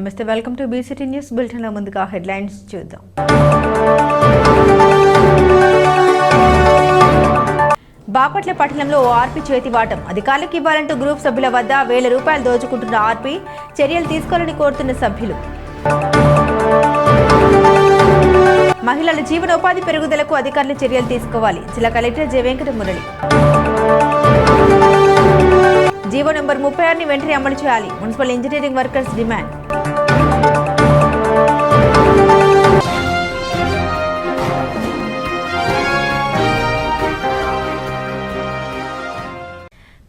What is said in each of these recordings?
నమస్తే, welcome to BCT news బులెటిన్లో ముందుగా హెడ్లైన్స్ చూద్దాం. బాపట్ల పట్టణంలో ఆర్పీ చేతివాటం, అధికారులకు ఇవ్వాలంటూ గ్రూప్ సభ్యుల వద్ద ₹1000 దోచుకుంటున్న ఆర్పీ, చర్యలు తీసుకోవాలని కోరుతున్న సభ్యులు. మహిళల జీవనోపాధి పెరుగుదలకు అధికారులు చర్యలు తీసుకోవాలి, జిల్లా collector J Venkata Murali. GO number 36ని వెంటనే అమలు చేయాలి, మున్సిపల్ ఇంజనీరింగ్ వర్కర్స్ డిమాండ్.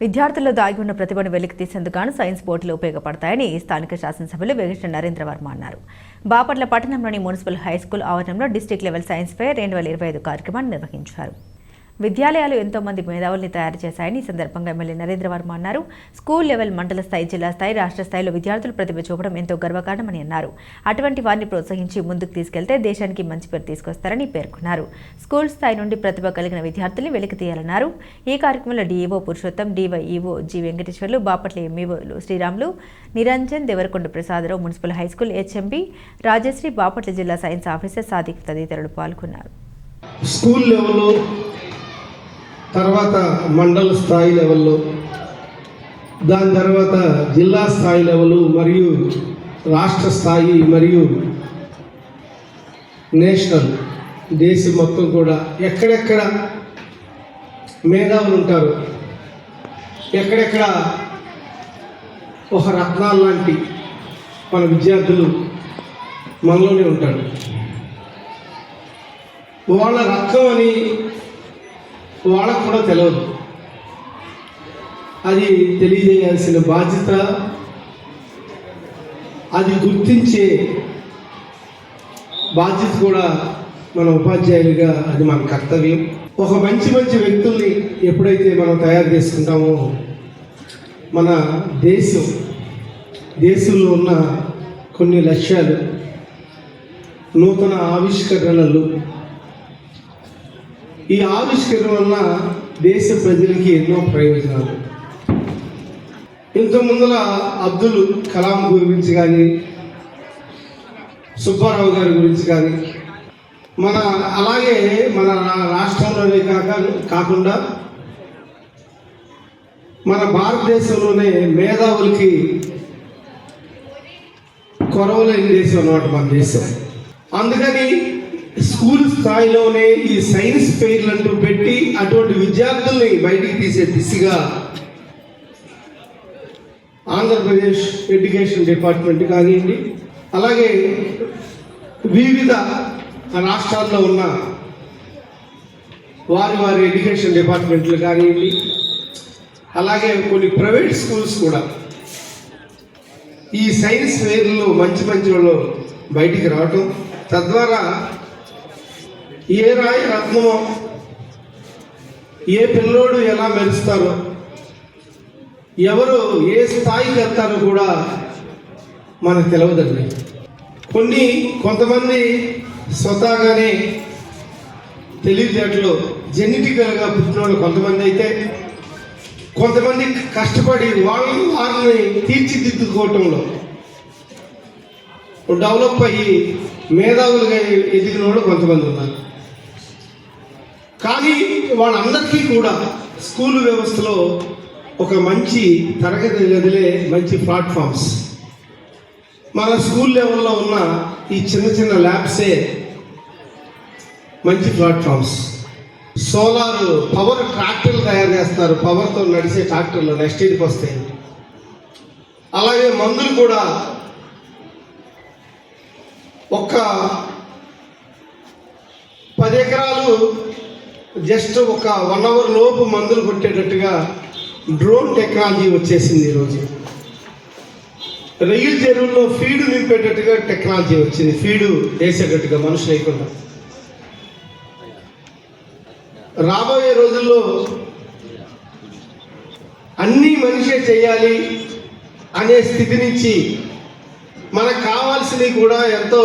విద్యార్థుల్లో దాగి ఉన్న ప్రతిభను వెలికి తీసేందుకు సైన్స్ పోటీలు ఉపయోగపడతాయని స్థానిక శాసనసభ్యులు వెంకట నరేంద్ర వర్మ అన్నారు. బాపట్ల పట్టణంలోని మున్సిపల్ హైస్కూల్ ఆవరణంలో డిస్టిక్ లెవెల్ సైన్స్ ఫెయిర్ 2025 కార్యక్రమాన్ని నిర్వహించారు. విద్యాలయాలు ఎంతో మంది మేధావుల్ని తయారు చేశాయని ఈ సందర్భంగా ఎమ్మెల్యే నరేంద్ర వర్మ అన్నారు. స్కూల్ లెవెల్, మండల స్థాయి, జిల్లా స్థాయి, రాష్ట్ర స్థాయిలో విద్యార్థులు ప్రతిభ చూపడం ఎంతో గర్వకారణమని అన్నారు. అటువంటి వారిని ప్రోత్సహించి ముందుకు తీసుకెళ్తే దేశానికి మంచి పేరు తీసుకొస్తారని పేర్కొన్నారు. స్కూల్ స్థాయి నుండి ప్రతిభ కలిగిన విద్యార్థుల్ని వెలికి తీయాలన్నారు. ఈ కార్యక్రమంలో DEO Purushottam, DYEO G Venkateswarlu, Bapatla ఎంఈఓలు Sriramulu, Niranjan, Devarakonda Prasadarao, municipal high school HMP Rajashree, Bapatla జిల్లా సైన్స్ ఆఫీసర్ సాదిక్ తదితరులు పాల్గొన్నారు. స్కూల్ లెవెల్లో, తర్వాత మండల స్థాయి లెవెల్లో, దాని తర్వాత జిల్లా స్థాయి లెవెల్ మరియు రాష్ట్ర స్థాయి మరియు నేషనల్, దేశం మొత్తం కూడా ఎక్కడెక్కడ మేధావులు ఉంటారు, ఎక్కడెక్కడ ఒక రత్నాలు లాంటి మన విద్యార్థులు మనలోనే ఉంటారు. వాళ్ళ రత్నం అని వాళ్ళకు కూడా తెలియదు. అది తెలియజేయాల్సిన బాధ్యత, అది గుర్తించే బాధ్యత కూడా మన ఉపాధ్యాయులుగా అది మన కర్తవ్యం. ఒక మంచి మంచి వ్యక్తుల్ని ఎప్పుడైతే మనం తయారు చేసుకుంటామో మన దేశంలో ఉన్న కొన్ని లక్ష్యాలు, నూతన ఆవిష్కరణలు, ఈ ఆవిష్కరణ వల్ల దేశ ప్రజలకి ఎన్నో ప్రయోజనాలు. ఇంత ముందర అబ్దుల్ కలాం గురించి కానీ, సుబ్బారావు గారి గురించి కానీ, అలాగే మన రాష్ట్రంలోనే కాకుండా మన భారతదేశంలోనే మేధావులకి కొరవలేని దేశం అన్నమాట మన దేశం. అందుకని స్కూల్ స్థాయిలోనే ఈ సైన్స్ ఫెయిర్లు అంటూ పెట్టి అటువంటి విద్యార్థుల్ని బయటికి తీసే దిశగా ఆంధ్రప్రదేశ్ ఎడ్యుకేషన్ డిపార్ట్మెంట్ కానివ్వండి, అలాగే వివిధ రాష్ట్రాల్లో ఉన్న వారి ఎడ్యుకేషన్ డిపార్ట్మెంట్లు కానివ్వండి, అలాగే కొన్ని ప్రైవేట్ స్కూల్స్ కూడా ఈ సైన్స్ ఫెయిర్లో మంచి వాళ్ళు బయటికి రావటం, తద్వారా ఏ రాయి రత్నమో, ఏ పిల్లోడు ఎలా మెరుస్తారో, ఎవరు ఏ స్థాయికి వెళ్తారో కూడా మనకు తెలియదండి. కొంతమంది స్వతహాగానే తెలివితేటలు జెనెటికల్గా పుట్టిన వాళ్ళు కొంతమంది అయితే, కొంతమంది కష్టపడి వారిని తీర్చిదిద్దుకోవటంలో డెవలప్ అయ్యి మేధావులుగా ఎదిగిన వాళ్ళు కొంతమంది ఉన్నారు. కానీ వాళ్ళందరికీ కూడా స్కూల్ వ్యవస్థలో ఒక మంచి తరగతి గదిలే మంచి ప్లాట్ఫామ్స్. మన స్కూల్ లెవెల్లో ఉన్న ఈ చిన్న ల్యాబ్సే మంచి ప్లాట్ఫామ్స్. సోలార్ పవర్ ట్రాక్టర్లు తయారు చేస్తున్నారు, పవర్తో నడిచే ట్రాక్టర్లు నెక్స్ట్ ఇయర్కి వస్తాయి. అలాగే మందులు కూడా ఒక 10 ఎకరాలు జస్ట్ ఒక 1 అవర్ లోపు మందులు కొట్టేటట్టుగా డ్రోన్ టెక్నాలజీ వచ్చేసింది. ఈరోజు రొయ్యల చెరువుల్లో ఫీడు నింపేటట్టుగా టెక్నాలజీ వచ్చింది, ఫీడు వేసేటట్టుగా మనుషులు లేకుండా. రాబోయే రోజుల్లో అన్నీ మనిషే చేయాలి అనే స్థితి నుంచి మనకు కావాల్సినవి కూడా ఎంతో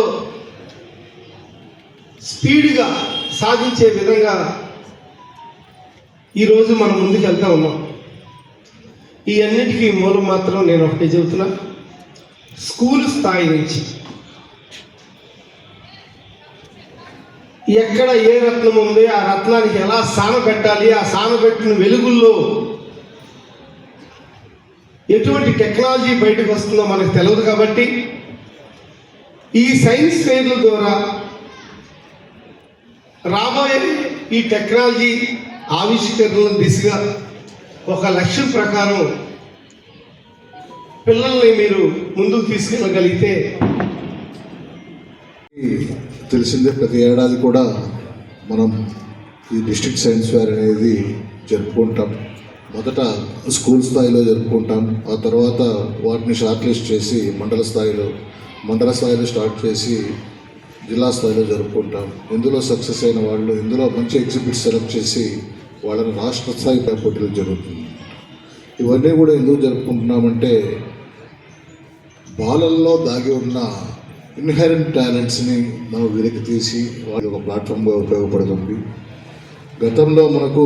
స్పీడ్గా సాధించే విధంగా ఈరోజు మనం ముందుకు వెళ్తూ ఉన్నాం. ఈ అన్నిటికీ మూలం మాత్రం నేను ఒకటే చెబుతున్నా, స్కూల్ స్థాయి నుంచి ఎక్కడ ఏ రత్నం ఉంది, ఆ రత్నానికి ఎలా సానబెట్టాలి, ఆ సానబెట్టిన వెలుగుల్లో ఎటువంటి టెక్నాలజీ బయటకు వస్తుందో మనకు తెలియదు. కాబట్టి ఈ సైన్స్ ఫెయిర్ల ద్వారా రాబోయే ఈ టెక్నాలజీ ఆవిష్కరణల దిశగా ఒక లక్ష్యం ప్రకారం పిల్లల్ని మీరు ముందుకు తీసుకెళ్ళగలిగితే, తెలిసిందే ప్రతి ఏడాది కూడా మనం ఈ డిస్ట్రిక్ట్ సైన్స్ ఫేర్ అనేది జరుపుకుంటాం. మొదట స్కూల్ స్థాయిలో జరుపుకుంటాం, ఆ తర్వాత వాటిని షార్ట్ లిస్ట్ చేసి మండల స్థాయిలో స్టార్ట్ చేసి జిల్లా స్థాయిలో జరుపుకుంటాం. ఇందులో సక్సెస్ అయిన వాళ్ళు, ఇందులో మంచి ఎగ్జిబిట్స్ సెలెక్ట్ చేసి వాళ్ళని రాష్ట్ర స్థాయి పోటీలు జరుగుతుంది. ఇవన్నీ కూడా ఎందుకు జరుపుకుంటున్నామంటే బాలల్లో దాగి ఉన్న ఇన్హెరెంట్ టాలెంట్స్ని మనం వెలికి తీసి వాళ్ళకి ఒక ప్లాట్ఫామ్గా ఉపయోగపడుతుంది. గతంలో మనకు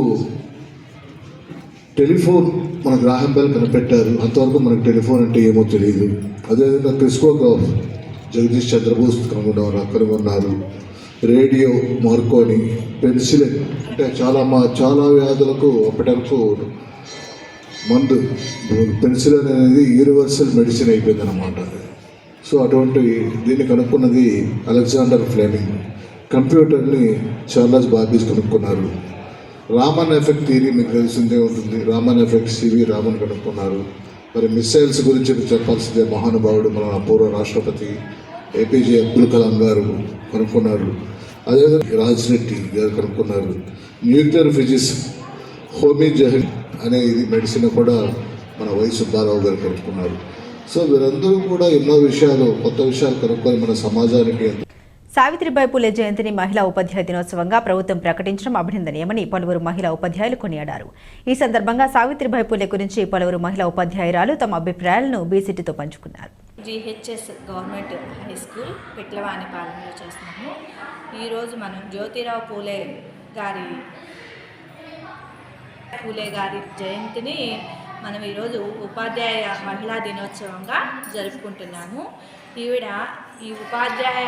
టెలిఫోన్ మన గ్రాహం బెల్ కనిపెట్టారు, అంతవరకు మనకు టెలిఫోన్ అంటే ఏమో తెలియదు. అదేవిధంగా క్రిస్కోగ్రాఫ్ జగదీష్ చంద్రబోస్ కనుగొన్నారు. రేడియో మార్కోని, పెన్సిలిన్ అంటే చాలా వ్యాధులకు అప్పటివరకు మందు పెన్సిలిన్ అనేది యూనివర్సల్ మెడిసిన్ అయిపోయింది అన్నమాట. సో అటువంటి దీన్ని కనుక్కున్నది అలెగ్జాండర్ ఫ్లెమింగ్. కంప్యూటర్ని చార్లెస్ బాబేజ్ కనుక్కున్నారు. రామన్ ఎఫెక్ట్ థియరీ మీకు తెలిసిందే ఉంటుంది. రామన్ ఎఫెక్ట్ సివి రామన్ కనుక్కున్నారు. మరి మిసైల్స్ గురించి చెప్పాల్సిందే మహానుభావుడు మన పూర్వ రాష్ట్రపతి ఏపీజే అబ్దుల్ కలాం గారు కనుక్కున్నారు. అదేవిధంగా రాజ్రెడ్డి గారు కనుక్కున్నారు. న్యూక్లియర్ ఫిజిక్స్ హోమీ జహల్ అనే ఇది మెడిసిన్ కూడా మన వై సుబ్బారావు గారు కనుక్కున్నారు. సో వీరందరూ కూడా ఎన్నో విషయాలు, కొత్త విషయాలు కనుక్కొని మన సమాజానికి. సావిత్రిబాయి పూలే జయంతిని మహిళా ఉపాధ్యాయ దినోత్సవంగా ప్రభుత్వం ప్రకటించడం అభినందనీయమని పలువురు మహిళా ఉపాధ్యాయులు కొనియాడారు. ఈ సందర్భంగా సావిత్రిబాయి పూలే గురించి పలువురు మహిళా ఉపాధ్యాయురాలు తమ అభిప్రాయాలను బీసీటీతో పంచుకున్నారు. జీహెచ్ఎస్ గవర్నమెంట్ హై స్కూల్ పిట్లవానిపాలెంలో చేస్తున్నాము. ఈరోజు మనం జ్యోతిరావు పూలే గారి జయంతిని మనం ఈరోజు ఉపాధ్యాయ మహిళా దినోత్సవంగా జరుపుకుంటున్నాము. ఈవిడ ఈ ఉపాధ్యాయ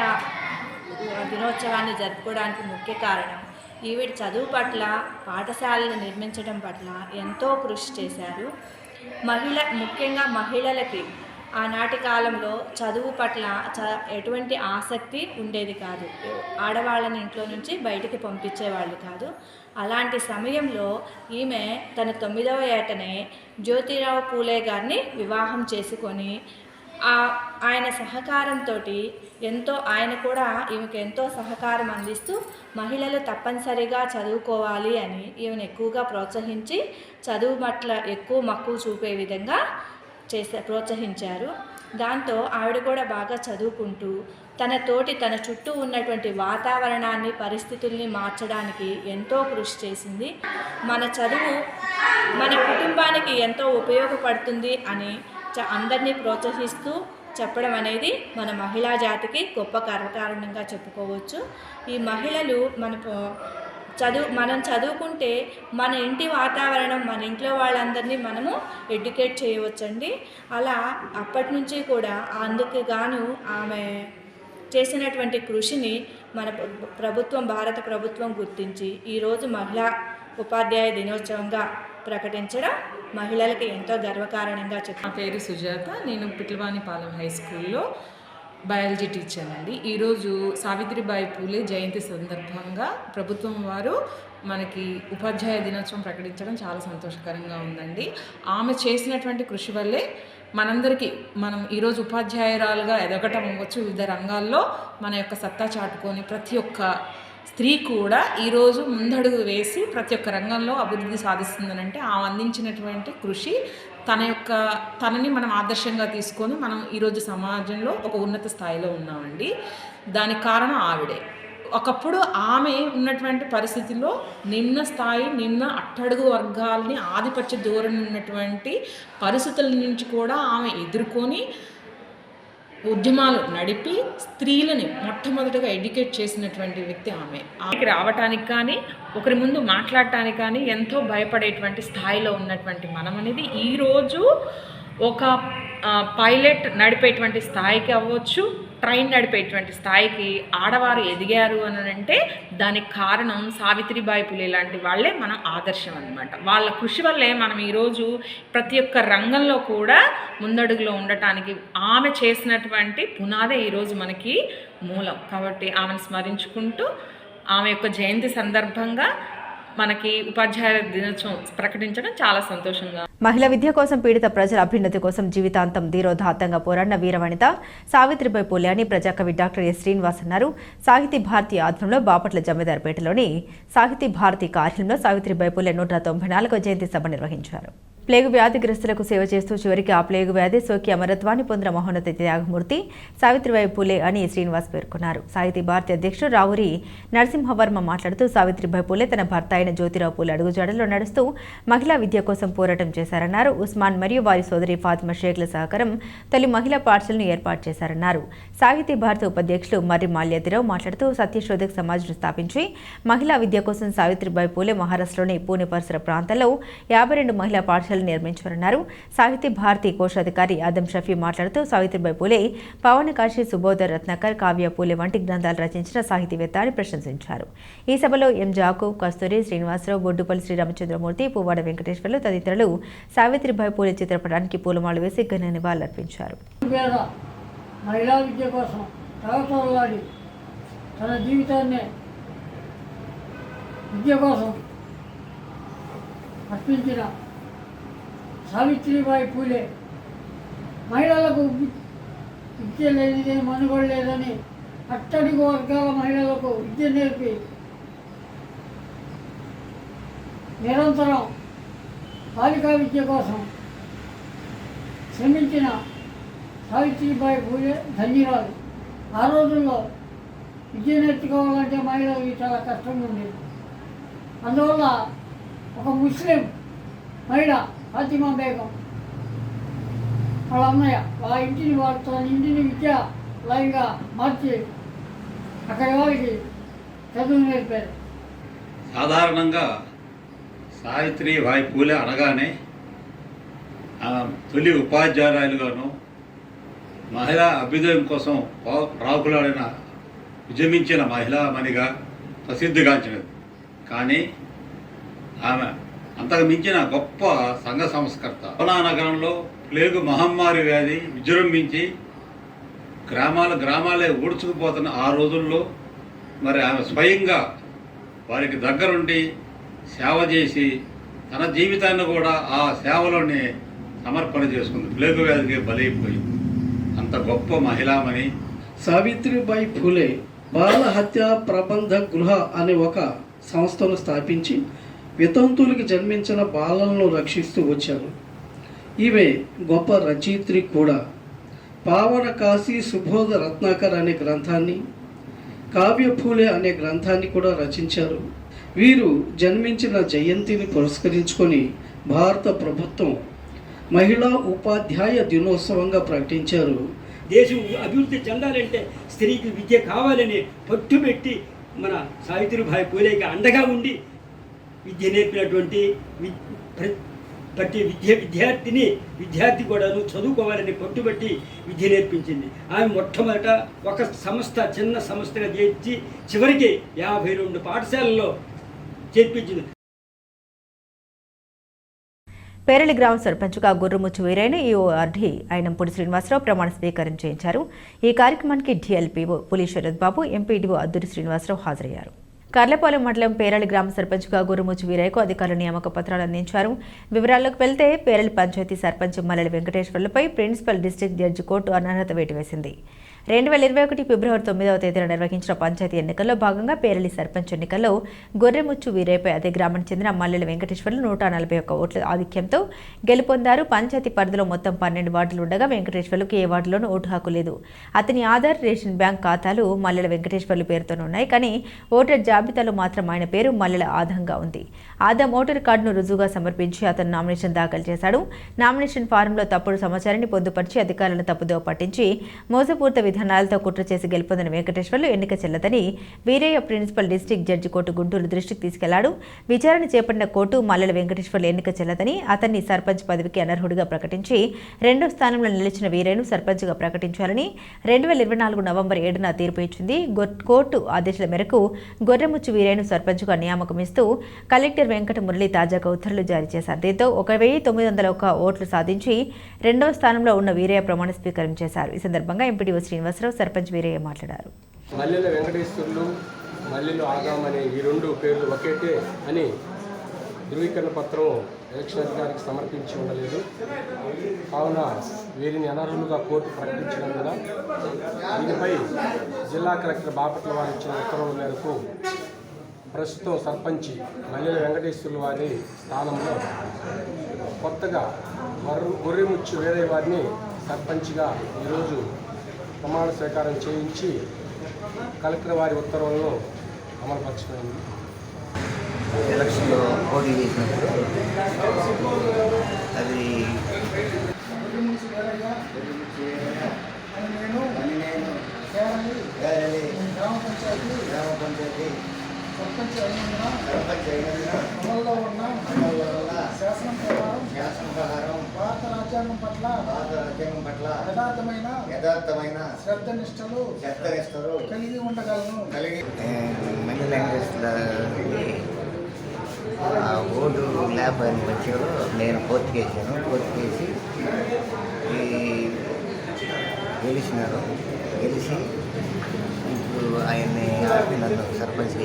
దినోత్సవాన్ని జరుపుకోవడానికి ముఖ్య కారణం ఈవిడ చదువు పట్ల, పాఠశాలలు నిర్మించడం పట్ల ఎంతో కృషి చేశారు. ముఖ్యంగా మహిళలకి ఆనాటి కాలంలో చదువు పట్ల ఎటువంటి ఆసక్తి ఉండేది కాదు. ఆడవాళ్ళని ఇంట్లో నుంచి బయటికి పంపించేవాళ్ళు కాదు. అలాంటి సమయంలో ఈమె తన 9వ ఏటనే జ్యోతిరావు పూలే గారిని వివాహం చేసుకొని ఆయన సహకారంతో ఆయన కూడా ఈమెకు ఎంతో సహకారం అందిస్తూ మహిళలు తప్పనిసరిగా చదువుకోవాలి అని ఈమెను ఎక్కువగా ప్రోత్సహించి చదువు పట్ల ఎక్కువ మక్కువ చూపే విధంగా ప్రోత్సహించారు. దాంతో ఆవిడ కూడా బాగా చదువుకుంటూ తన చుట్టూ ఉన్నటువంటి వాతావరణాన్ని, పరిస్థితుల్ని మార్చడానికి ఎంతో కృషి చేసింది. మన చదువు మన కుటుంబానికి ఎంతో ఉపయోగపడుతుంది అని అందరినీ ప్రోత్సహిస్తూ చెప్పడం అనేది మన మహిళా జాతికి గొప్ప గర్వకారణంగా చెప్పుకోవచ్చు. ఈ మహిళలు మనం చదువుకుంటే మన ఇంటి వాతావరణం, మన ఇంట్లో వాళ్ళందరినీ మనము ఎడ్యుకేట్ చేయవచ్చండి. అలా అప్పటి నుంచి కూడా అందుకు గాను ఆమె చేసినటువంటి కృషిని మన భారత ప్రభుత్వం గుర్తించి ఈరోజు మహిళా ఉపాధ్యాయ దినోత్సవంగా ప్రకటించడం మహిళలకి ఎంతో గర్వకారణంగా నా పేరు సుజాత. నేను పిట్లవానిపాలెం హై స్కూల్లో బయాలజీ టీచర్ అండి. ఈరోజు సావిత్రిబాయి పూలే జయంతి సందర్భంగా ప్రభుత్వం వారు మనకి ఉపాధ్యాయ దినోత్సవం ప్రకటించడం చాలా సంతోషకరంగా ఉందండి. ఆమె చేసినటువంటి కృషి వల్లే మనం ఈరోజు ఉపాధ్యాయురాలుగా ఎదగటం అవ్వచ్చు. వివిధ రంగాల్లో మన యొక్క సత్తా చాటుకొని ప్రతి ఒక్క స్త్రీ కూడా ఈరోజు ముందడుగు వేసి ప్రతి ఒక్క రంగంలో అభివృద్ధి సాధిస్తుందనంటే ఆమె అందించినటువంటి కృషి, తనని మనం ఆదర్శంగా తీసుకొని మనం ఈరోజు సమాజంలో ఒక ఉన్నత స్థాయిలో ఉన్నామండి. దానికి కారణం ఆవిడే. ఒకప్పుడు ఆమె ఉన్నటువంటి పరిస్థితుల్లో నిమ్న అట్టడుగు వర్గాలని ఆధిపత్య ధోరణి ఉన్నటువంటి పరిస్థితుల నుంచి కూడా ఆమె ఎదుర్కొని ఉద్యమాలు నడిపి స్త్రీలని మొట్టమొదటిగా ఎడ్యుకేట్ చేసినటువంటి వ్యక్తి ఆమె. ఆమెకి రావటానికి కానీ, ఒకరి ముందు మాట్లాడటానికి కానీ ఎంతో భయపడేటువంటి స్థాయిలో ఉన్నటువంటి మనం అనేది ఈరోజు ఒక పైలట్ నడిపేటువంటి స్థాయికి అవ్వచ్చు, ట్రైన్ నడిపేటువంటి స్థాయికి ఆడవారు ఎదిగారు అని అంటే దానికి కారణం సావిత్రిబాయి పులే లాంటి వాళ్ళే మన ఆదర్శం అన్నమాట. వాళ్ళ కృషి వల్లే మనం ఈరోజు ప్రతి ఒక్క రంగంలో కూడా ముందడుగులో ఉండటానికి ఆమె చేసినటువంటి పునాదే ఈరోజు మనకి మూలం. కాబట్టి ఆమెను స్మరించుకుంటూ ఆమె యొక్క జయంతి సందర్భంగా మనకి ఉపాధ్యాయుల దినోత్సవం ప్రకటించడం చాలా సంతోషంగా. మహిళా విద్య కోసం పీడిత ప్రజల అభ్యున్నతి కోసం జీవితాంతం ధీరోదాత్తంగా పోరాడిన వీరవనిత సావిత్రిబాయి పూలే అని ప్రజాకవి డాక్టర్ ఎస్ శ్రీనివాస్ అన్నారు. సాహితీ భారతి ఆధ్వర్యంలో బాపట్ల జమీదార్పేటలోని సాహితీ భారతి కార్యాలయంలో సావిత్రిబాయి పూలే 194వ జయంతి సభ నిర్వహించారు. ప్లేగు వ్యాధిగ్రస్తులకు సేవ చేస్తూ చివరికి ఆ ప్లేగు వ్యాధి సోకి అమరత్వాన్ని పొందిన మహోన్నత త్యాగమూర్తి సావిత్రిబాయి పూలే అని శ్రీనివాస్ పేర్కొన్నారు. సాహితీ భారతి అధ్యక్షుడు రావురి నరసింహవర్మ మాట్లాడుతూ సావిత్రిబాయి పూలే తన భర్త అయిన జ్యోతిరావు పూలే అడుగుజాడల్లో నడుస్తూ మహిళా విద్య కోసం పోరాటం చేశారన్నారు. ఉస్మాన్ మరియు వారి సోదరి ఫాతిమా షేక్ల సహకారం తొలి మహిళా పాఠశాలను ఏర్పాటు చేశారన్నారు. సాహితీ భారతి ఉపాధ్యక్షులు మర్రి మాల్యాదిరావు మాట్లాడుతూ సత్యశోధక్ సమాజ్ను స్థాపించి మహిళా విద్య కోసం సావిత్రిబాయి పూలే మహారాష్ట్రలోని పూణె పరిసర ప్రాంతాల్లో 52 మహిళా పాఠశాలలు నిర్మించారన్నారు. సాహితీ భారతి కోశాధికారి ఆదం షఫీ మాట్లాడుతూ సావిత్రిబాయి పూలే పవనకాశి, సుబోధ రత్నాకర్, కావ్య పూలే వంటి గ్రంథాలు రచించిన సాహితీవేత్త అని ప్రశంసించారు. ఈ సభలో ఎం జాకు, కస్తూరి, శ్రీనివాసరావు, బొడ్డుపల్లి శ్రీరామచంద్రమూర్తి, పువ్వాడ వెంకటేశ్వర్లు తదితరులు సావిత్రిబాయి పూలే చిత్రపటానికి పూలమాల వేసి ఘన నివాళులర్పించారు. మహిళా విద్య కోసం తగతోలాడి తన జీవితాన్ని విద్య కోసం అర్పించిన సావిత్రిబాయి పూలే మహిళలకు విద్య లేనిదే మనుగడ లేదని అట్టడుగు వర్గాల మహిళలకు విద్య నేర్పి నిరంతరం బాలికా విద్య కోసం శ్రమించిన సావిత్రిబాయి పూలే ధన్యురాలు. ఆ రోజుల్లో విద్య నేర్చుకోవాలంటే మహిళలకి చాలా కష్టంగా ఉండేది. అందువల్ల ఒక ముస్లిం మహిళ ఫాతిమా బేగం వాళ్ళ అన్నయ్య వాళ్ళ ఇంటిని తన ఇంటిని విద్యాలయంగా మార్చి అక్కడి వాళ్ళకి చదువు నేర్పారు. సాధారణంగా సావిత్రిబాయి పూలే అనగానే తొలి ఉపాధ్యాయురాలుగాను మహిళా అభ్యుదయం కోసం రాకులాడిన విజమించిన మహిళామణిగా ప్రసిద్ధిగాంచినది. కానీ ఆమె అంతకు మించిన గొప్ప సంఘ సంస్కర్త. పూనా నగరంలో ప్లేగు మహమ్మారి వ్యాధి విజృంభించి గ్రామాలే ఊడ్చుకుపోతున్న ఆ రోజుల్లో మరి ఆమె స్వయంగా వారికి దగ్గరుండి సేవ చేసి తన జీవితాన్ని కూడా ఆ సేవలోనే సమర్పణ చేసుకుంది. ప్లేగు వ్యాధికి బలైపోయింది. అంత గొప్ప మహిళామణి సావిత్రిబాయి పూలే బాల హత్య ప్రబంధ గృహ అనే ఒక సంస్థను స్థాపించి వితంతువులకు జన్మించిన బాలలను రక్షిస్తూ వచ్చారు. ఈమె గొప్ప రచయిత్రి కూడా. పావన కాశీ, సుబోధ రత్నాకర్ అనే గ్రంథాన్ని, కావ్య పూలే అనే గ్రంథాన్ని కూడా రచించారు. వీరు జన్మించిన జయంతిని పురస్కరించుకొని భారత ప్రభుత్వం మహిళా ఉపాధ్యాయ దినోత్సవంగా ప్రకటించారు. దేశం అభివృద్ధి చెందాలంటే స్త్రీకి విద్య కావాలని పట్టుబెట్టి మన సావిత్రిబాయి పూలేకి అండగా ఉండి విద్య నేర్పినటువంటి ప్రతి విద్యార్థి కూడాను చదువుకోవాలని పట్టుబట్టి విద్య నేర్పించింది. ఆమె మొట్టమొదట ఒక చిన్న సంస్థగా చేర్చి చివరికి 52 పాఠశాలల్లో చేర్పించింది. పేరళి గ్రామ సర్పంచ్గా గుర్రముచ్చు వీరైన ఈఓఆర్డీ అయినంపూడి శ్రీనివాసరావు ప్రమాణ స్వీకారం చేయించారు. ఈ కార్యక్రమానికి డిఎల్పీఓ పులి శరత్ బాబు, ఎంపీడీఓ అద్దూరి శ్రీనివాసరావు హాజరయ్యారు. కర్లపాలెం మండలం పేరళి గ్రామ సర్పంచ్గా గుర్రముచ్చు వీరయ్యకు అధికారులు నియామక పత్రాలు అందించారు. వివరాల్లోకి వెళ్తే పేరళి పంచాయతీ సర్పంచ్ మల్లెల వెంకటేశ్వర్లపై ప్రిన్సిపల్ డిస్ట్రిక్ట్ జడ్జి కోర్టు అనర్హత వేటు వేసింది. 2021 ఫిబ్రవరి 9వ తేదీన నిర్వహించిన పంచాయతీ ఎన్నికల్లో భాగంగా పేరళి సర్పంచ్ ఎన్నికల్లో గొర్రెముచ్చు వీరయ్యపై అదే గ్రామానికి చెందిన మల్లెల వెంకటేశ్వర్లు 141 ఓట్ల ఆధిక్యంతో గెలుపొందారు. పంచాయతీ పరిధిలో మొత్తం 12 వార్డులు ఉండగా వెంకటేశ్వర్లకు ఏ వార్డులోనూ ఓటు హక్కు లేదు. అతని ఆధార్, రేషన్ బ్యాంక్ ఖాతాలు మల్లెల వెంకటేశ్వర్లు పేరుతోనే ఉన్నాయి. కానీ ఓటర్ జాబితాలో మాత్రం ఆయన పేరు మల్లెల ఆదంగా ఉంది. ఆదం ఓటర్ కార్డును రుజువుగా సమర్పించి అతను నామినేషన్ దాఖలు చేశాడు. నామినేషన్ ఫారంలో తప్పుడు సమాచారాన్ని పొందుపరిచి అధికారులను తప్పుదోవ పట్టించి మోసపూరిత విధానాలతో కుట్ర చేసి గెలుపొందిన వెంకటేశ్వర్లు ఎన్నిక చెల్లదని Veeraiah principal district judge court Guntur దృష్టికి తీసుకెళ్లాడు. విచారణ చేపట్టిన కోర్టు మల్లెల వెంకటేశ్వర్లు ఎన్నిక చెల్లదని అతన్ని సర్పంచ్ పదవికి అనర్హుడిగా ప్రకటించి 2వ స్థానంలో నిలిచిన వీరయ్యను సర్పంచ్గా ప్రకటించాలని 2024 నవంబర్ 7న తీర్పు ఇచ్చింది. కోర్టు ఆదేశాల మేరకు గొర్రెముచ్చు వీరయ్యను సర్పంచ్గా నియామకం ఇస్తూ కలెక్టర్ వెంకట మురళి తాజాగా ఉత్తర్వులు జారీ చేశారు. దీంతో 1901 ఓట్లు సాధించి 2వ స్థానంలో ఉన్న వీరయ్య ప్రమాణ స్వీకారం చేశారు. ఈ సందర్భంగా ఎంపీడీఓ శ్రీనివాసరావు, సర్పంచ్ వీరయ్య మాట్లాడారు. మల్లెల వెంకటేశ్వర్లు, మల్లెలు ఆగాం అనే ఈ 2 పేర్లు ఒకేటే అని ధృవీకరణ పత్రం ఎలక్షన్ అధికారికి సమర్పించి ఉండలేదు. కావున వీరిని అనర్హులుగా కోర్టు ప్రకటించినందున దీనిపై జిల్లా కలెక్టర్ బాపట్ల వారు ఇచ్చిన ఉత్తర్వుల మేరకు ప్రస్తుతం సర్పంచి మల్లెల వెంకటేశ్వర్లు వారి స్థానంలో కొత్తగా గొర్రెముచ్చు వీరయ్య వారిని సర్పంచ్గా ఈరోజు ప్రమాణ స్వీకారం చేయించి కలెక్టర్ వారి ఉత్తర్వులను అమలుపరచమైంది. ఎలక్షన్లో పోటీ చేసినప్పుడు అది గ్రామ పంచాయతీ సర్పంచ్ అయినందున అమల్లో ఉన్న శాసనం ప్రకారం భారత రాజ్యాంగం పట్ల యథార్థమైన శ్రద్ధనిష్టలు కలిగి ఉండగలను. మల్లెల ఓటు ల్యాబ్ అని వచ్చారు. నేను కోర్టు కేసి గెలిచినారు. గెలిచి ఇప్పుడు ఆయన్ని నన్ను సర్పంచ్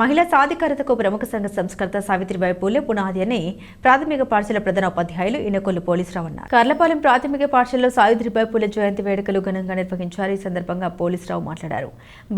మహిళా సాధికారతకు ప్రముఖ సంఘ సంస్కర్త సావిత్రిబాయి పూలే పునాది అని ప్రాథమిక పాఠశాల ప్రధాన ఉపాధ్యాయులు ఇనకొల్లు పోలీసురావు అన్నారు. కర్లపాలెం ప్రాథమిక పాఠశాలలో సావిత్రిబాయి పూలే జయంతి వేడుకలు ఘనంగా నిర్వహించారు. ఈ సందర్భంగా పోలీసురావు మాట్లాడారు.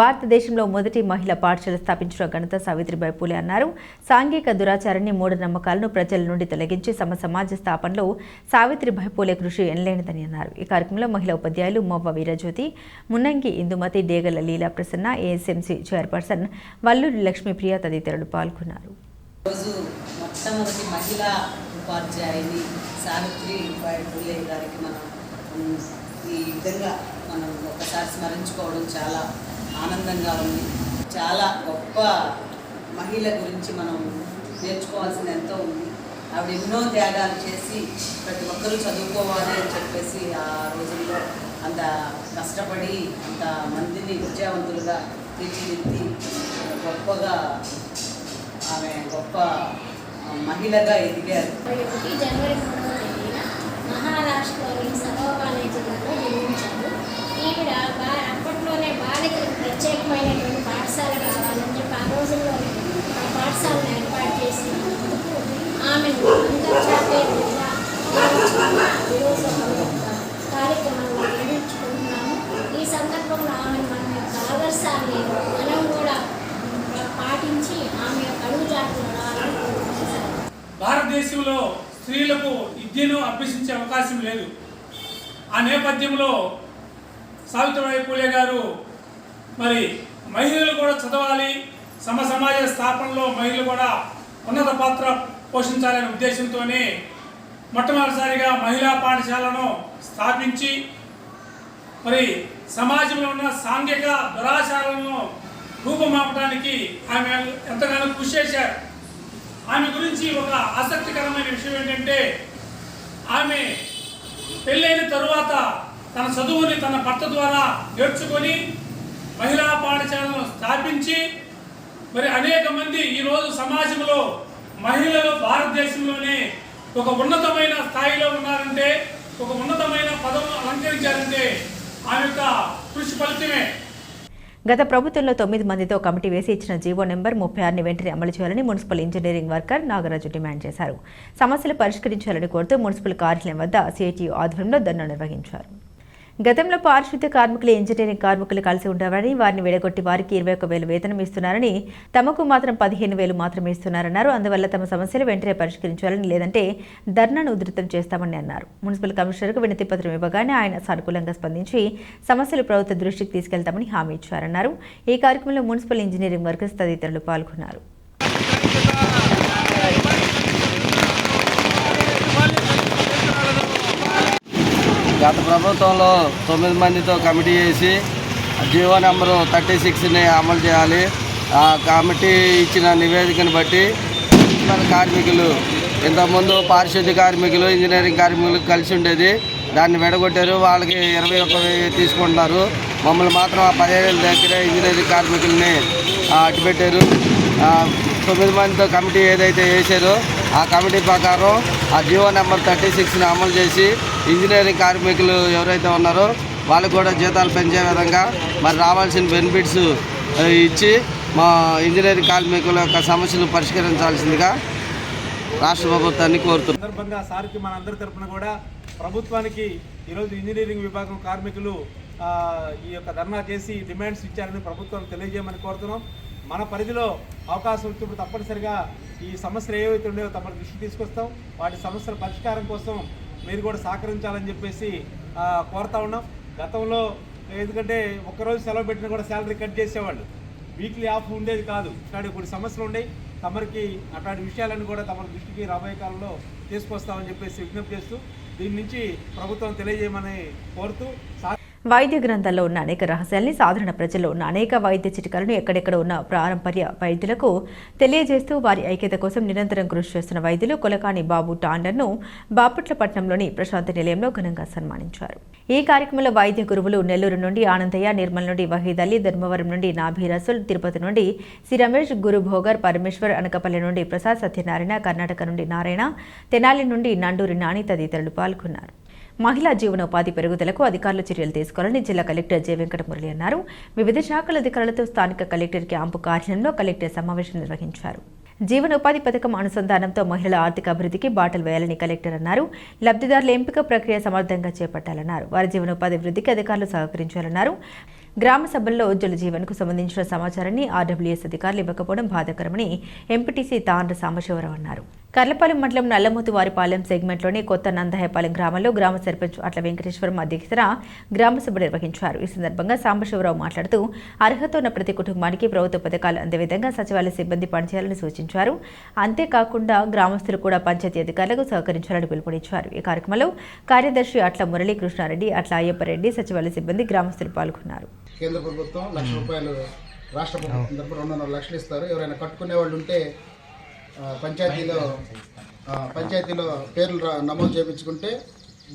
భారతదేశంలో మొదటి మహిళా పాఠశాల స్థాపించిన ఘనత సావిత్రిబాయి పూలే అన్నారు. సాంఘిక దురాచారాన్ని, మూఢనమ్మకాలను ప్రజల నుండి తొలగించి సమాజ స్థాపనలో సావిత్రిబాయి పూలే కృషి ఎనలేనిదని అన్నారు. ఈ కార్యక్రమంలో మహిళా ఉపాధ్యాయులు మొవ్వ వీరజ్యోతి, మున్నంగి ఇందుమతి, డేగల లీలా ప్రసన్న, ఏఎస్ఎంసీ చైర్పర్సన్ వల్లూరి లక్ష్మీ ప్రియ తదితరులు పాల్గొన్నారు. రోజు మొట్టమొదటి మహిళా ఉపాధ్యాయుని సావిత్రిబాయి పూలే గారికి మనం ఈ విధంగా మనం ఒకసారి స్మరించుకోవడం చాలా ఆనందంగా ఉంది. చాలా గొప్ప మహిళ గురించి మనం నేర్చుకోవాల్సింది ఎంతో ఉంది. ఆవిడ ఎన్నో త్యాగాలు చేసి ప్రతి ఒక్కరూ చదువుకోవాలి అని చెప్పేసి ఆ రోజుల్లో అంత కష్టపడి అంత మందిని విద్యావంతులుగా తీర్చిదిద్ది గొప్పగా ఆమె గొప్ప మహిళగా ఎదిగారు. జనవరి 3వ తేదీన మహారాష్ట్రలోని సరోవాలే జిల్లాలో జన్మించారు. ఈవిడ అప్పట్లోనే బాలికలకు ప్రత్యేకమైనటువంటి పాఠశాల కావాలని చెప్పి ఆ రోజుల్లోనే ఆ పాఠశాలను ఏర్పాటు చేసినందుకు ఆమెను అంతర్జాతీయ కార్యక్రమంలో నిర్వహించుకుంటున్నాము. ఈ సందర్భంలో ఆమెను మన యొక్క ఆదర్శాన్ని మనం కూడా పాటించి ఆమె యొక్క అడుగుజాడలు రావాలని. భారతదేశంలో స్త్రీలకు విద్యను అభ్యసించే అవకాశం లేదు. ఆ నేపథ్యంలో సావిత్రిబాయి పూలే గారు మరి మహిళలు కూడా చదవాలి, సమాజ స్థాపనలో మహిళలు కూడా ఉన్నత పాత్ర పోషించాలనే ఉద్దేశంతోనే మొట్టమొదటిసారిగా మహిళా పాఠశాలను స్థాపించి మరి సమాజంలో ఉన్న సాంఘిక దురాచారాలను రూపుమాపడానికి ఆమె ఎంతగానో కృషి చేశారు. ఆమె గురించి ఒక ఆసక్తికరమైన విషయం ఏంటంటే, ఆమె పెళ్ళైన తరువాత తన చదువుని తన భర్త ద్వారా నేర్చుకొని మహిళా పాఠశాలను స్థాపించి మరి అనేక మంది ఈరోజు సమాజంలో మహిళలు భారతదేశంలోనే ఒక ఉన్నతమైన స్థాయిలో ఉన్నారంటే, ఒక ఉన్నతమైన పదవును అలంకరించారంటే ఆమె యొక్క కృషి ఫలితమే. గత ప్రభుత్వంలో 9 మందితో కమిటీ వేసి ఇచ్చిన జీవో నెంబర్ 36ని వెంటనే అమలు చేయాలని municipal engineering worker Nagaraju demand చేశారు. సమస్యలు పరిష్కరించాలని కోరుతూ మున్సిపల్ కార్యాలయం వద్ద సిఐటియు ఆధ్వర్యంలో ధర్నా నిర్వహించారు. గతంలో పారిశుద్ధ్య కార్మికులు, ఇంజనీరింగ్ కార్మికులు కలిసి ఉండేవారని, వారిని విడగొట్టి వారికి 21,000 వేతనం ఇస్తున్నారని, తమకు మాత్రం 15,000 మాత్రమే ఇస్తున్నారన్నారు. అందువల్ల తమ సమస్యలు వెంటనే పరిష్కరించాలని, లేదంటే ధర్నాను ఉధృతం చేస్తామని అన్నారు. మున్సిపల్ కమిషనర్కు వినతి పత్రం ఇవ్వగానే ఆయన సానుకూలంగా స్పందించి సమస్యలు ప్రభుత్వ దృష్టికి తీసుకెళ్తామని హామీ ఇచ్చారన్నారు. ఈ కార్యక్రమంలో మున్సిపల్ ఇంజనీరింగ్ వర్కర్స్ తదితరులు పాల్గొన్నారు. గత ప్రభుత్వంలో 9 మందితో కమిటీ చేసి జీవో నెంబరు 36ని అమలు చేయాలి. ఆ కమిటీ ఇచ్చిన నివేదికను బట్టి మున్సిపల్ కార్మికులు ఇంతకుముందు పారిశుద్ధ్య కార్మికులు, ఇంజనీరింగ్ కార్మికులు కలిసి ఉండేది. దాన్ని విడగొట్టారు. వాళ్ళకి 21,000 తీసుకుంటున్నారు. మమ్మల్ని మాత్రం ఆ 15,000 దగ్గర ఇంజనీరింగ్ కార్మికుల్ని అడ్డుపెట్టారు. 9 మందితో కమిటీ ఏదైతే వేసారో ఆ కమిటీ ప్రకారం ఆ జీవో నెంబర్ 36ని అమలు చేసి ఇంజనీరింగ్ కార్మికులు ఎవరైతే ఉన్నారో వాళ్ళకు కూడా జీతాలు పెంచే విధంగా మరి రావాల్సిన బెనిఫిట్స్ ఇచ్చి మా ఇంజనీరింగ్ కార్మికుల యొక్క సమస్యలు పరిష్కరించాల్సిందిగా రాష్ట్ర ప్రభుత్వాన్ని కోరుతున్నాం. సందర్భంగా సార్కి మనందరి తరఫున కూడా ప్రభుత్వానికి ఈరోజు ఇంజనీరింగ్ విభాగం కార్మికులు ఈ యొక్క ధర్నా చేసి డిమాండ్స్ ఇచ్చారని ప్రభుత్వం తెలియజేయమని కోరుతున్నాం. మన పరిధిలో అవకాశం వచ్చినప్పుడు తప్పనిసరిగా ఈ సమస్యలు ఏవైతే ఉండేవో తమ దృష్టి తీసుకొస్తాం. వాటి సమస్యల పరిష్కారం కోసం మీరు కూడా సహకరించాలని చెప్పేసి కోరుతా ఉన్నాం. గతంలో ఎందుకంటే ఒక్కరోజు సెలవు పెట్టినా కూడా శాలరీ కట్ చేసేవాళ్ళు, వీక్లీ ఆఫ్ ఉండేది కాదు. ఇట్లాంటి కొన్ని సమస్యలు ఉన్నాయి. తమరికి అట్లాంటి విషయాలను కూడా తమ దృష్టికి రాబోయే కాలంలో తీసుకొస్తామని చెప్పేసి విజ్ఞప్తి చేస్తూ దీని నుంచి ప్రభుత్వం తెలియజేయమని కోరుతూ వైద్య గ్రంథాల్లో ఉన్న అనేక రహస్యాల్ని సాధారణ ప్రజల్లో ఉన్న అనేక వైద్య చిట్కాలను ఎక్కడెక్కడ ఉన్న పారంపర్య వైద్యులకు తెలియజేస్తూ వారి ఐక్యత కోసం నిరంతరం కృషి చేస్తున్న వైద్యులు కొలకాని బాబు టాండర్ను బాపట్లపట్నంలోని ప్రశాంతి నిలయంలో ఘనంగా సన్మానించారు. ఈ కార్యక్రమంలో వైద్య గురువులు నెల్లూరు నుండి ఆనందయ్య, నిర్మల్ నుండి వహీద్ అలీ, ధర్మవరం నుండి నాభి రసూల్, తిరుపతి నుండి సి రమేష్, గురు భోగర్, పరమేశ్వర్, అనకపల్లి నుండి ప్రసాద్ సత్యనారాయణ, కర్ణాటక నుండి నారాయణ, తెనాలి నుండి నండూరి నాని తదితరులు పాల్గొన్నారు. మహిళా జీవనోపాధి పెరుగుదలకు అధికారులు చర్యలు తీసుకోవాలని జిల్లా కలెక్టర్ జె వెంకటమురళి అన్నారు. వివిధ శాఖల అధికారులతో స్థానిక కలెక్టర్ క్యాంపు కార్యాలయంలో కలెక్టర్ సమావేశం నిర్వహించారు. జీవనోపాధి పథకం అనుసంధానంతో మహిళల ఆర్థిక అభివృద్ధికి బాటలు వేయాలని కలెక్టర్ అన్నారు. లబ్ధిదారుల ఎంపిక ప్రక్రియ సమర్థంగా చేపట్టాలన్నారు. వారి జీవనోపాధి వృద్ధికి అధికారులు సహకరించాలన్నారు. గ్రామ సభల్లో జల జీవన్కు సంబంధించిన సమాచారాన్ని ఆర్డబ్ల్యూఎస్ అధికారులు ఇవ్వకపోవడం బాధాకరమని ఎంపీటీసీ తాండ్ర సాంబశివరావు అన్నారు. కర్లపాలెం మండలం నల్లమూతివారిపాలెం సెగ్మెంట్లోని కొత్త నందహయపాలెం గ్రామంలో గ్రామ సర్పంచ్ అట్ల వెంకటేశ్వరం అధ్యక్షతన గ్రామ సభ నిర్వహించారు. ఈ సందర్భంగా సాంబశివరావు మాట్లాడుతూ అర్హత ఉన్న ప్రతి కుటుంబానికి ప్రభుత్వ పథకాలు అందే విధంగా సచివాలయ సిబ్బంది పనిచేయాలని సూచించారు. అంతేకాకుండా గ్రామస్తులు కూడా పంచాయతీ అధికారులకు సహకరించాలని పిలుపునిచ్చారు. ఈ కార్యక్రమంలో కార్యదర్శి అట్ల మురళీ కృష్ణారెడ్డి, అట్ల అయ్యప్పరెడ్డి, సచివాలయ సిబ్బంది, గ్రామస్తులు పాల్గొన్నారు. కేంద్ర ప్రభుత్వం ₹1,00,000 రాష్ట్ర ప్రభుత్వం తరపున 2.5 లక్షలు ఇస్తారు. ఎవరైనా కట్టుకునే వాళ్ళు ఉంటే పంచాయతీలో పేర్లు నమోదు చేయించుకుంటే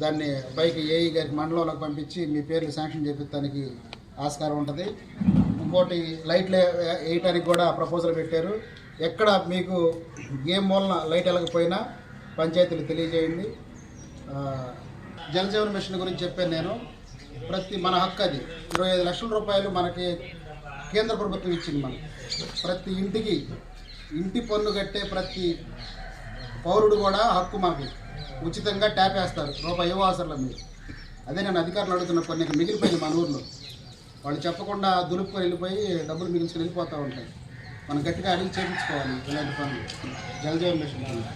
దాన్ని పైకి ఏఈ గారికి మండలంలోకి పంపించి మీ పేర్లు శాంక్షన్ చేయించడానికి ఆస్కారం ఉంటుంది. ఇంకోటి లైట్లు వేయటానికి కూడా ప్రపోజల్ పెట్టారు. ఎక్కడ మీకు ఏ మూలన లైట్ వెళ్ళకపోయినా పంచాయతీలు తెలియజేయండి. జలజీవన్ మిషన్ గురించి చెప్పాను నేను. మన హక్కు అది. 25 లక్షల రూపాయలు మనకి కేంద్ర ప్రభుత్వం ఇచ్చింది. మనం ప్రతి ఇంటికి ఇంటి పన్ను కట్టే ప్రతి పౌరుడు కూడా హక్కు మనకి ఉచితంగా ట్యాప్ వేస్తారు. రూపాయి అవసరం మీరు. అదే నేను అధికారులు అడుగుతున్న కొన్ని మిగిలిపోయింది మన ఊర్లో. వాళ్ళు చెప్పకుండా దులుపుకొని వెళ్ళిపోయి డబ్బులు మిగిల్చుకొని వెళ్ళిపోతూ ఉంటాయి. మనం గట్టిగా అడిగి చేయించుకోవాలి ఇలాంటి పనులు. జలజీవన్ మిషన్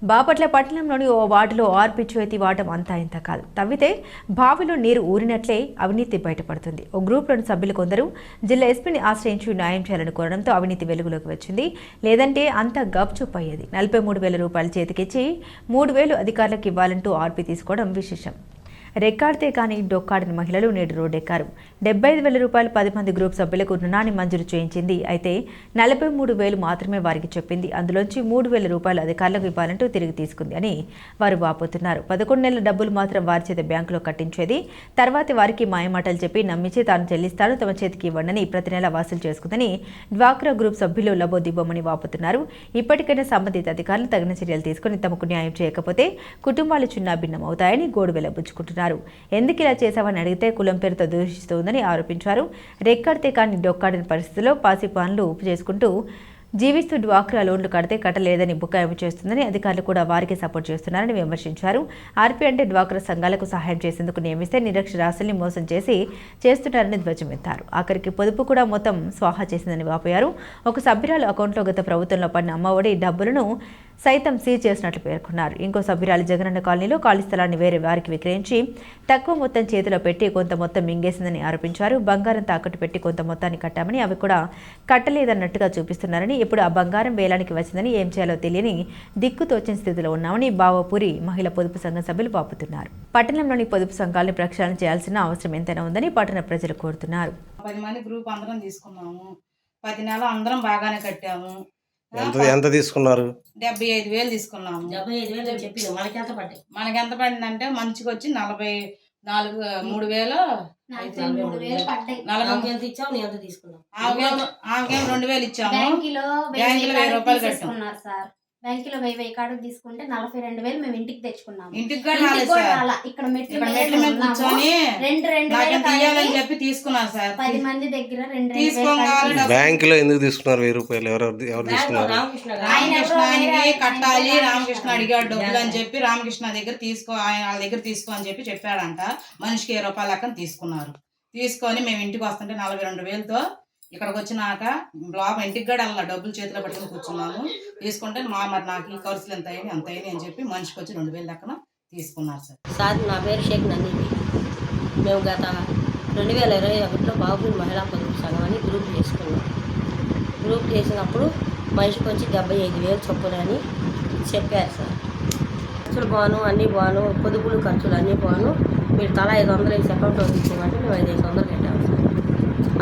బాపట్ల పట్టణంలోని ఓ వార్డులో ఆర్పిచ్వేతి వాడటం అంతా ఇంత కాదు. తవ్వితే బావిలో నీరు ఊరినట్లే అవినీతి బయటపడుతుంది. ఓ గ్రూప్లోని సభ్యులు కొందరు జిల్లా ఎస్పీని ఆశ్రయించి న్యాయం చేయాలని కోరడంతో అవినీతి వెలుగులోకి వచ్చింది. లేదంటే అంతా గప్చుప్ అయ్యేది. 43,000 రూపాయలు చేతికిచ్చి 3,000 అధికారులకు ఇవ్వాలంటూ ఆర్పి తీసుకోవడం విశేషం. రెక్కాడితే కానీ డొక్కాడిన మహిళలు నేడు రోడ్డెక్కారు. 75,000 రూపాయలు 10 మంది గ్రూప్ సభ్యులకు రుణాన్ని మంజూరు చేయించింది. అయితే 43,000 మాత్రమే వారికి చెప్పింది. అందులోంచి 3,000 రూపాయలు అధికారులకు ఇవ్వాలంటూ తిరిగి తీసుకుంది అని వారు వాపోతున్నారు. 11 నెలల డబ్బులు మాత్రం వారి చేత బ్యాంకులో కట్టించేది. తర్వాత వారికి మాయమాటలు చెప్పి నమ్మించి తాను చెల్లిస్తాను, తమ చేతికి ఇవ్వండి ప్రతి నెల వసూలు చేసుకుందని డ్వాక్రా గ్రూప్ సభ్యులు లబోదిబ్బమని వాపోతున్నారు. ఇప్పటికైనా సంబంధిత అధికారులు తగిన చర్యలు తీసుకుని తమకు న్యాయం చేయకపోతే కుటుంబాలు చిన్నాభిన్నమవుతాయని గోడు వెలబుచ్చుకుంటున్నారు. ఎందుకు ఇలా చేశావని అడిగితే కులం పేరుతో దూషిస్తోందని ఆరోపించారు. రెక్కడితే కానీ డొక్కాడిన పరిస్థితుల్లో పాసి పనులు చేసుకుంటూ జీవిస్తూ డ్వాక్రా లోన్లు కడితే కట్టలేదని బుకాయింపు చేస్తుందని అధికారులు కూడా వారికి సపోర్ట్ చేస్తున్నారని విమర్శించారు. ఆర్పీ అంటే డ్వాక్రా సంఘాలకు సహాయం చేసేందుకు నియమిస్తే నిరక్షరాస్యుల్ని మోసం చేస్తున్నారని ధ్వజమెత్తారు. ఆఖరికి పొదుపు కూడా మొత్తం స్వాహా చేసిందని వాపోయారు. ఒక సభ్యురాలు అకౌంట్లో గత ప్రభుత్వంలో పడిన అమ్మఒడి డబ్బులను సైతం సీజ్ చేసినట్లు పేర్కొన్నారు. ఇంకో సభ్యురాలు జగనన్న కాలనీలో ఖాళీ స్థలాన్ని వేరే వారికి విక్రయించి తక్కువ మొత్తం చేతిలో పెట్టి కొంత మొత్తం మింగేసిందని ఆరోపించారు. బంగారం తాకట్టు పెట్టి కొంత మొత్తాన్ని కట్టామని, అవి కూడా కట్టలేదన్నట్టుగా చూపిస్తున్నారని, ఎప్పుడు ఆ బంగారం వేలానికి వచ్చిందని, ఏం చేయాలో తెలియని దిక్కుతోచని స్థితిలో ఉన్నామని బావపూరి మహిళా పొదుపు సంఘం సభ్యులు వాపుతున్నారు. పట్టణంలోని పొదుపు సంఘాలను ప్రక్షాళన చేయాల్సిన అవసరం ఎంతైనా ఉందని పట్టణ ప్రజలు కోరుతున్నారు. 10 మంది గ్రూప్ అందరం తీసుకున్నాము. 10 నెలలు అందరం బాగానే కట్టాము. ఎంత తీసుకున్నారు? 75,000 తీసుకున్నాము. 75,000 చెప్పి మనకెంత పడిందంటే మంచిగా వచ్చి 43,000 ఎంత ఇచ్చావు? నీ ఎంత తీసుకున్నావు? ఆమెకేం 2,000 ఇచ్చాము. బ్యాంకులో 1000 రూపాయలు కట్టాము సార్. బ్యాంకులో 1000 కాడుకు తీసుకుంటే 42,000 మేము ఇంటికి తెచ్చుకున్నాము. ఇంటికి ఇక్కడ మెట్లు కూర్చొని 2,000 చెప్పి తీసుకున్నారు సార్. 10 మంది దగ్గర 2,000 బ్యాంకులో ఎందుకు తీసుకున్నారు? 1000 రూపాయలు ఎవరు తీసుకున్నారు? రామకృష్ణానికి కట్టాలి, రామకృష్ణ అడిగాడు డబ్బులు అని చెప్పి రామకృష్ణ దగ్గర వాళ్ళ దగ్గర తీసుకో అని చెప్పి చెప్పాడంట. మనిషికి 10 రూపాయల లెక్కన తీసుకున్నారు. తీసుకొని మేము ఇంటికి వస్తుంటే 42,000తో ఇక్కడికి వచ్చినాక లోపల ఇంటికి కూడా అలా డబ్బులు చేతిలో పట్టుకుని కూర్చున్నాము. తీసుకుంటే మరి నాకు ఈ ఖర్చులు ఎంత అయ్యాయి అని చెప్పి మనిషికి వచ్చి 2,000 లెక్కన తీసుకున్నారు సార్. నా పేరు షేక్ నందిని. మేము గత 2021లో బాబుపూరి మహిళా పొదుపు సంఘం అని గ్రూప్ చేసుకున్నాం. గ్రూప్ చేసినప్పుడు మనిషికి వచ్చి 75,000 చొప్పున అని చెప్పారు సార్. ఖర్చులు బాను, అన్నీ బాను, పొదుపులు ఖర్చులు అన్నీ బాను, మీరు తలా 500 వేసి అకౌంట్లో తీసుకోమంటే మేము 500 కట్టాము సార్.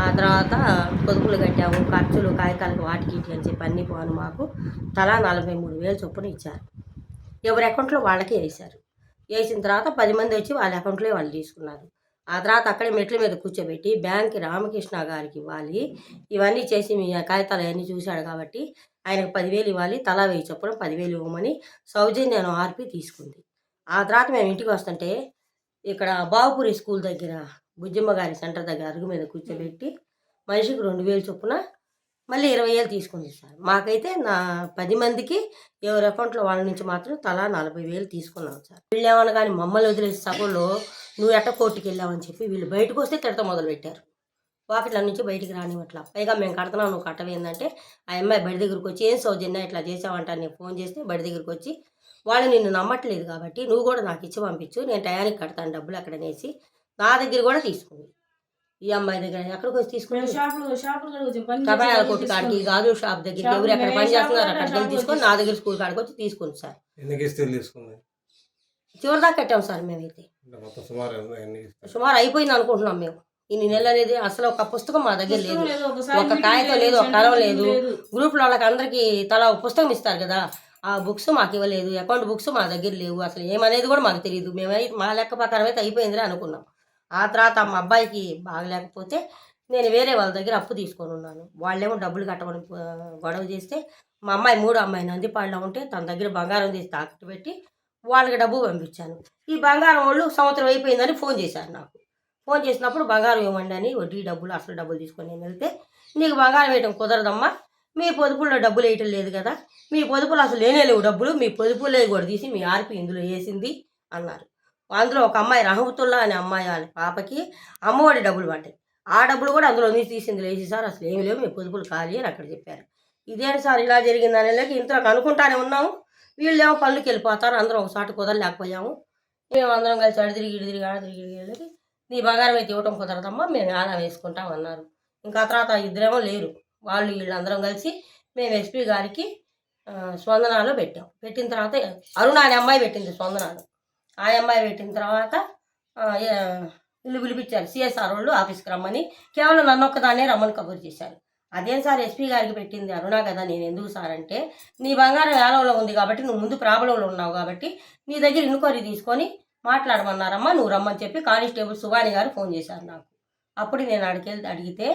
ఆ తర్వాత పొదుపులు కట్టాము, ఖర్చులు కాగితాలకు వాటికి అని చెప్పి అన్నీ పోను మాకు తలా 43,000 చొప్పున ఇచ్చారు. ఎవరి అకౌంట్లో వాళ్ళకే వేశారు. వేసిన తర్వాత 10 మంది వచ్చి వాళ్ళ అకౌంట్లో వాళ్ళు తీసుకున్నారు. ఆ తర్వాత అక్కడే మెట్ల మీద కూర్చోబెట్టి బ్యాంక్ రామకృష్ణ గారికి ఇవ్వాలి, ఇవన్నీ చేసి మీ కాగితాలు అవన్నీ చూశాడు కాబట్టి ఆయనకు 10,000 ఇవ్వాలి, తలా 1000 చొప్పున 10,000 ఇవ్వమని సౌజన్య ఆర్పి తీసుకుంది. ఆ తర్వాత మేము ఇంటికి వస్తుంటే ఇక్కడ బావుపూరి స్కూల్ దగ్గర బుజ్జమ్మ గారి సెంటర్ దగ్గర అరుగు మీద కూర్చోబెట్టి మనిషికి 2,000 చొప్పున మళ్ళీ 20,000 తీసుకుంది సార్. మాకైతే 10 మందికి ఎవరి అకౌంట్లో వాళ్ళ నుంచి మాత్రం తలా 40,000 తీసుకున్నాం సార్. వీళ్ళేమన్నా కానీ మమ్మల్ని వదిలేసి సభలో నువ్వు ఎట్ట కోర్టుకి వెళ్ళావని చెప్పి వీళ్ళు బయటకు వస్తే తిడత మొదలుపెట్టారు. వాకిట్ల నుంచి బయటికి రానివ్వట్లా. పైగా మేము కడతాం, నువ్వు కట్టవేందంటే ఆ అమ్మాయి బడి దగ్గరికి వచ్చి ఏం సౌజన్య ఇట్లా చేసావంట నేను ఫోన్ చేస్తే బడి దగ్గరికి వచ్చి వాళ్ళు నిన్ను నమ్మట్లేదు కాబట్టి నువ్వు కూడా నాకు ఇచ్చి పంపించు, నేను టయానికి కడతాను డబ్బులు అక్కడనేసి నా దగ్గర కూడా తీసుకుంది. ఈ అమ్మాయి దగ్గర ఎక్కడికి వచ్చి తీసుకుని కబాయాల కొట్టు కాడికి, గాజు షాప్ దగ్గరికి, ఎవరు ఎక్కడ పని చేస్తున్నారు అక్కడికి తీసుకొని నా దగ్గర స్కూల్ కాడికి వచ్చి తీసుకుంది సార్. చివరి దాకా కట్టాం సార్. మేమైతే సుమారు అయిపోయింది అనుకుంటున్నాం. మేము ఇన్ని నెలలు అనేది అసలు ఒక పుస్తకం మా దగ్గర లేదు, ఒక కాగితం లేదు, ఒక కలం లేదు. గ్రూప్లో వాళ్ళకి అందరికీ తలా ఒక పుస్తకం ఇస్తారు కదా, ఆ బుక్స్ మాకు ఇవ్వలేదు. అకౌంట్ బుక్స్ మా దగ్గర లేవు. అసలు ఏమనేది కూడా మాకు తెలియదు. మేమైతే మా లెక్క ప్రకారం అయితే అయిపోయిందిరా అనుకున్నాం. ఆ తర్వాత మా అబ్బాయికి బాగలేకపోతే నేను వేరే వాళ్ళ దగ్గర అప్పు తీసుకొని ఉన్నాను. వాళ్ళేమో డబ్బులు కట్టమని గొడవ చేస్తే మా అమ్మాయి 3వ అమ్మాయి నందిపాడులో ఉంటే తన దగ్గర బంగారం తీసి తాకట్టు పెట్టి వాళ్ళకి డబ్బు పంపించాను. ఈ బంగారం వాళ్ళు సంవత్సరం అయిపోయిందని ఫోన్ చేశారు నాకు. ఫోన్ చేసినప్పుడు బంగారం ఇవ్వండి అని వడ్డీ డబ్బులు అసలు డబ్బులు తీసుకొని నేను వెళ్తే, నీకు బంగారం వేయటం కుదరదమ్మా, మీ పొదుపుల్లో డబ్బులు వేయటం లేదు కదా, మీ పొదుపులు అసలు లేనే లేవు డబ్బులు, మీ పొదుపులే కూడా తీసి మీ ఆర్పి ఇందులో వేసింది అన్నారు. అందులో ఒక అమ్మాయి రహమతుల్లా అనే అమ్మాయి వాళ్ళ పాపకి అమ్మఒడి డబ్బులు పడ్డాయి. ఆ డబ్బులు కూడా అందులో నుంచి తీసింది లేచి సార్, అసలు ఏమి లేవు, మీ పొదుపులు ఖాళీ అని అక్కడ చెప్పారు. ఇదేంటి సార్ ఇలా జరిగిందని లేక ఇంతలో అనుకుంటానే ఉన్నాము. వీళ్ళేమో పనులకి వెళ్ళిపోతారు, అందరం ఒకసారి కుదరలేకపోయాము. మేము అందరం కలిసి ఆడ తిరిగి నీ బంగారం అయితే ఇవ్వటం కుదరదమ్మా, మేము ఆదా వేసుకుంటాం అన్నారు. ఇంకా తర్వాత ఇద్దరేమో లేరు, వాళ్ళు వీళ్ళందరం కలిసి మేము ఎస్పీ గారికి స్పందనలో పెట్టాం. పెట్టిన తర్వాత అరుణ అనే అమ్మాయి పెట్టింది స్పందనలో. ఆ అమ్మాయి పెట్టిన తర్వాత ఇల్లు పిలిపించారు సిఎస్ఆర్ వాళ్ళు ఆఫీస్కి రమ్మని. కేవలం నన్ను ఒక్కదాన్నే రమ్మని కబురు చేశారు. అదేం సార్ ఎస్పీ గారికి పెట్టింది అరుణ కదా, నేను ఎందుకు సార్ అంటే, నీ బంగారం ఏలంలో ఉంది కాబట్టి నువ్వు ముందు ప్రాబ్లంలో ఉన్నావు కాబట్టి నీ దగ్గర ఇన్క్వైరీ తీసుకొని మాట్లాడమన్నారమ్మా, నువ్వు రమ్మని చెప్పి కానిస్టేబుల్ సుబాని గారు ఫోన్ చేశారు నాకు. అప్పుడు నేను అడిగితే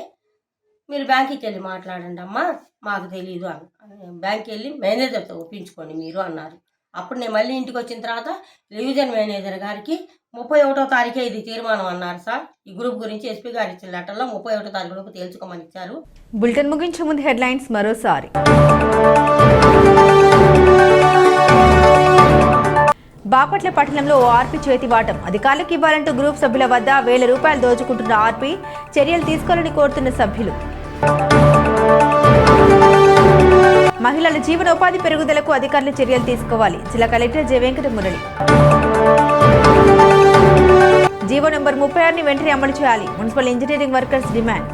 మీరు బ్యాంక్కి వెళ్ళి మాట్లాడండి అమ్మా, మాకు తెలీదు అని. బ్యాంక్కి వెళ్ళి మేనేజర్తో ఒప్పించుకోండి మీరు అన్నారు. అప్పుడు నేను మళ్ళీ ఇంటికి వచ్చిన తర్వాత రివిజన్ మేనేజర్ గారికి 31వ తారీఖే ఇది తీర్మానం అన్నారు సార్. ఈ గ్రూప్ గురించి ఎస్పీ గారు ఇచ్చిన లెటర్లో 31వ తారీఖులోపు తేల్చుకోమని ఇచ్చారు. బులెటిన్ ముగించే ముందు హెడ్లైన్స్ మరోసారి. బాపట్ల పట్టణంలో ఓ ఆర్పీ చేతివాటం, అధికారులకు ఇవ్వాలంటూ గ్రూప్ సభ్యుల వద్ద 1,000 రూపాయలు దోచుకుంటున్న ఆర్పీ, చర్యలు తీసుకోవాలని కోరుతున్న సభ్యులు. మహిళల జీవనోపాధి పెరుగుదలకు అధికారులు చర్యలు తీసుకోవాలి. జిల్లా collector J Venkata Murali. GO number 36ని వెంటనే అమలు చేయాలి. Municipal engineering workers demand.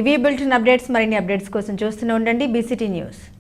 ఇవి బులెటిన్ అప్డేట్స్. మరిన్ని అప్డేట్స్ కోసం చూస్తూనే ఉండండి BCT న్యూస్.